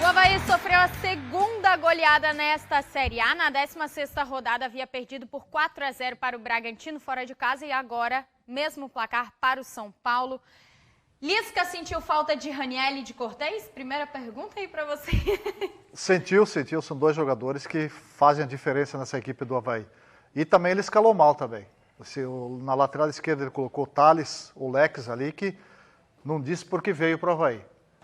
Avaí sofreu a segunda goleada nesta Série A. Na 16ª rodada havia perdido por 4-0 para o Bragantino fora de casa e agora, mesmo placar para o São Paulo. Lisca sentiu falta de Raniel e de Cortez? Primeira pergunta aí para você. Sentiu. São dois jogadores que fazem a diferença nessa equipe do Avaí. E também ele escalou mal também. Na lateral esquerda ele colocou o Thales, o Lex ali, que não disse por que veio para o Avaí.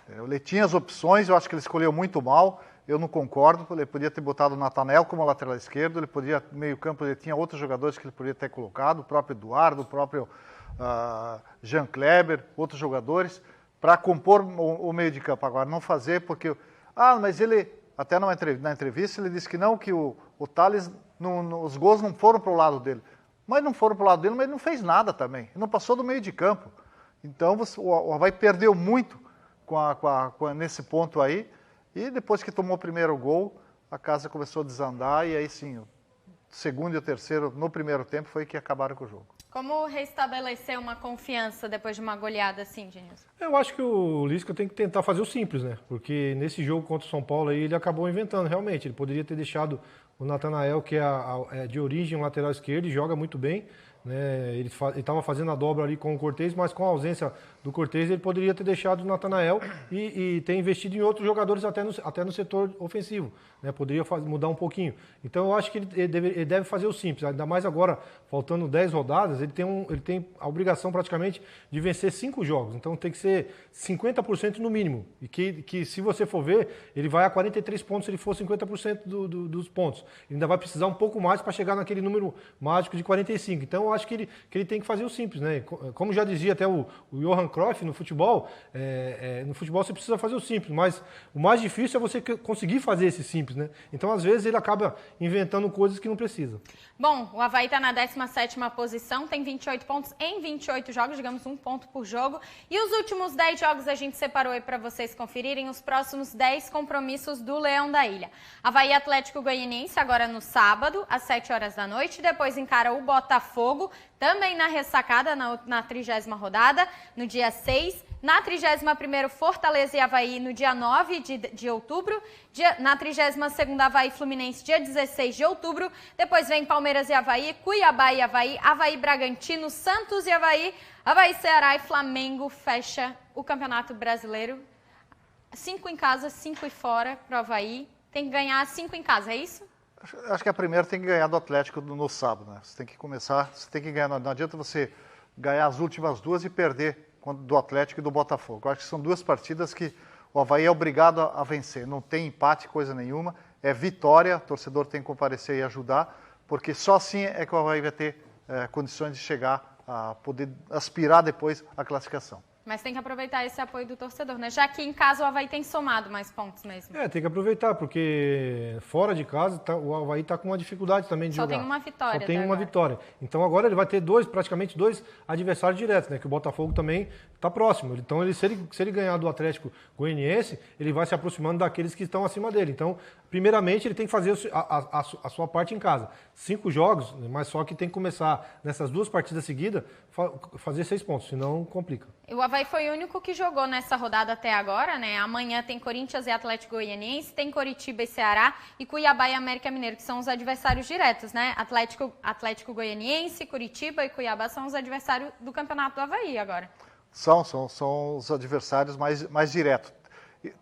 Ele tinha as opções, eu acho que ele escolheu muito mal, eu não concordo, ele podia ter botado o Nathanael como lateral esquerdo, ele podia, no meio campo, ele tinha outros jogadores que ele podia ter colocado, o próprio Eduardo, o próprio Jean Kleber, outros jogadores, para compor o meio de campo. Agora, não fazer porque... mas ele, até na entrevista, ele disse que não, que o Thales, os gols não foram para o lado dele. Mas não foram para o lado dele, mas ele não fez nada também, ele não passou do meio de campo. Então, o Avaí perdeu muito nesse ponto aí, e depois que tomou o primeiro gol, a casa começou a desandar, e aí sim, o segundo e o terceiro, no primeiro tempo, foi que acabaram com o jogo. Como restabelecer uma confiança depois de uma goleada assim, Genilson? Eu acho que o Lisca tem que tentar fazer o simples, né? Porque nesse jogo contra o São Paulo aí, ele acabou inventando, realmente. Ele poderia ter deixado o Nathanael, que é de origem lateral esquerdo, e joga muito bem, né? Ele estava fazendo a dobra ali com o Cortez, mas com a ausência do Cortez, ele poderia ter deixado o Nathanael e ter investido em outros jogadores até no setor ofensivo, né? Poderia mudar um pouquinho. Então eu acho que ele deve fazer o simples, ainda mais agora, faltando 10 rodadas, ele tem a obrigação praticamente de vencer 5 jogos, então tem que ser 50% no mínimo, e que se você for ver, ele vai a 43 pontos se ele for 50% dos pontos. Ele ainda vai precisar um pouco mais para chegar naquele número mágico de 45. Então eu acho que ele tem que fazer o simples, né? Como já dizia até o Johan Cruyff no futebol você precisa fazer o simples, mas o mais difícil é você conseguir fazer esse simples, né? Então às vezes ele acaba inventando coisas que não precisa. Bom, o Avaí está na 17ª posição, tem 28 pontos em 28 jogos, digamos 1 ponto por jogo. E os últimos 10 jogos a gente separou aí para vocês conferirem os próximos 10 compromissos do Leão da Ilha. Avaí Atlético Goianiense agora no sábado, às 7 horas da noite, depois encara o Botafogo, também na ressacada, na 30ª rodada, no dia 6. Na 31ª, Fortaleza e Avaí, no dia 9 de outubro. Na 32ª, Avaí Fluminense, dia 16 de outubro. Depois vem Palmeiras e Avaí, Cuiabá e Avaí, Avaí Bragantino, Santos e Avaí, Avaí Ceará e Flamengo fecha o Campeonato Brasileiro. 5 em casa, 5 fora para o Avaí. Tem que ganhar 5 em casa, é isso? Acho que a primeira tem que ganhar do Atlético no sábado, né? Você tem que começar, você tem que ganhar, não adianta você ganhar as últimas duas e perder do Atlético e do Botafogo. Eu acho que são duas partidas que o Avaí é obrigado a vencer. Não tem empate, coisa nenhuma. É vitória, o torcedor tem que comparecer e ajudar, porque só assim é que o Avaí vai ter condições de chegar a poder aspirar depois a classificação. Mas tem que aproveitar esse apoio do torcedor, né? Já que em casa o Avaí tem somado mais pontos mesmo. Tem que aproveitar, porque fora de casa o Avaí está com uma dificuldade também de jogar. Só tem uma vitória. Só tem uma vitória. Então agora ele vai ter praticamente dois adversários diretos, né? Que o Botafogo também está próximo. Então se ele ganhar do Atlético Goianiense, ele vai se aproximando daqueles que estão acima dele. Então, primeiramente, ele tem que fazer a sua parte em casa. 5 jogos, mas só que tem que começar nessas 2 partidas seguidas, fazer 6 pontos, senão complica. O Avaí foi o único que jogou nessa rodada até agora, né? Amanhã tem Corinthians e Atlético Goianiense, tem Coritiba e Ceará e Cuiabá e América Mineiro, que são os adversários diretos, né? Atlético Goianiense, Coritiba e Cuiabá são os adversários do Campeonato do Avaí agora. São os adversários mais diretos.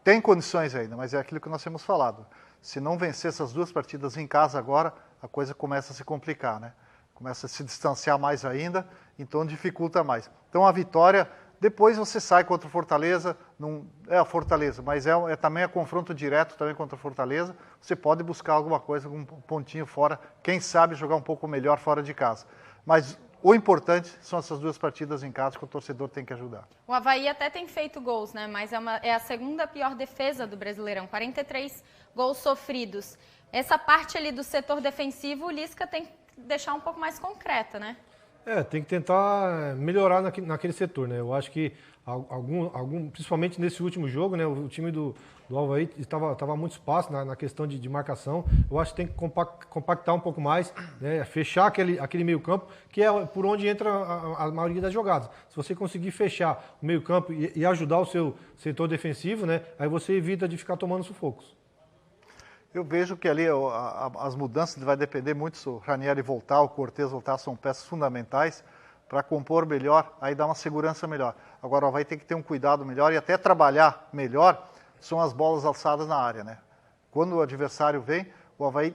Tem condições ainda, mas é aquilo que nós temos falado. Se não vencer essas 2 partidas em casa agora, a coisa começa a se complicar, né? Começa a se distanciar mais ainda, então dificulta mais. Então a vitória, depois você sai contra o Fortaleza, não é a Fortaleza, mas também é confronto direto também contra o Fortaleza, você pode buscar alguma coisa, um pontinho fora, quem sabe jogar um pouco melhor fora de casa. Mas o importante são essas 2 partidas em casa que o torcedor tem que ajudar. O Avaí até tem feito gols, né? Mas é a segunda pior defesa do Brasileirão, 43 gols sofridos. Essa parte ali do setor defensivo, o Lisca tem que deixar um pouco mais concreta, né? Tem que tentar melhorar naquele setor, né? Eu acho que principalmente nesse último jogo, né? O time do Avaí estava muito espaço na questão de marcação. Eu acho que tem que compactar um pouco mais, né? Fechar aquele meio campo, que é por onde entra a maioria das jogadas. Se você conseguir fechar o meio campo e ajudar o seu setor defensivo, né? Aí você evita de ficar tomando sufocos. Eu vejo que ali as mudanças vai depender muito se o Ranieri voltar, o Cortez voltar, são peças fundamentais para compor melhor, aí dá uma segurança melhor. Agora o Avaí tem que ter um cuidado melhor e até trabalhar melhor são as bolas alçadas na área, né? Quando o adversário vem, o Avaí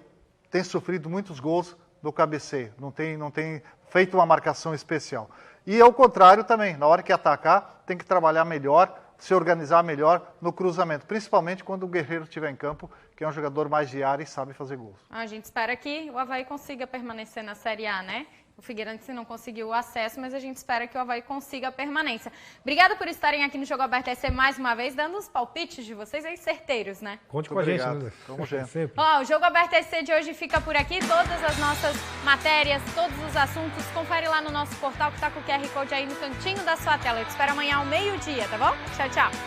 tem sofrido muitos gols no cabeceio, não tem feito uma marcação especial. E ao contrário também, na hora que atacar, tem que trabalhar melhor, se organizar melhor no cruzamento, principalmente quando o Guerreiro estiver em campo, que é um jogador mais de área e sabe fazer gols. A gente espera que o Avaí consiga permanecer na Série A, né? O Figueirense não conseguiu o acesso, mas a gente espera que o Avaí consiga a permanência. Obrigada por estarem aqui no Jogo Aberto SC mais uma vez, dando os palpites de vocês aí certeiros, né? Conte com a gente, né? Tamo junto. Sempre. Ó, o Jogo Aberto SC de hoje fica por aqui. Todas as nossas matérias, todos os assuntos, confere lá no nosso portal que tá com o QR Code aí no cantinho da sua tela. Eu te espero amanhã ao meio-dia, tá bom? Tchau, tchau.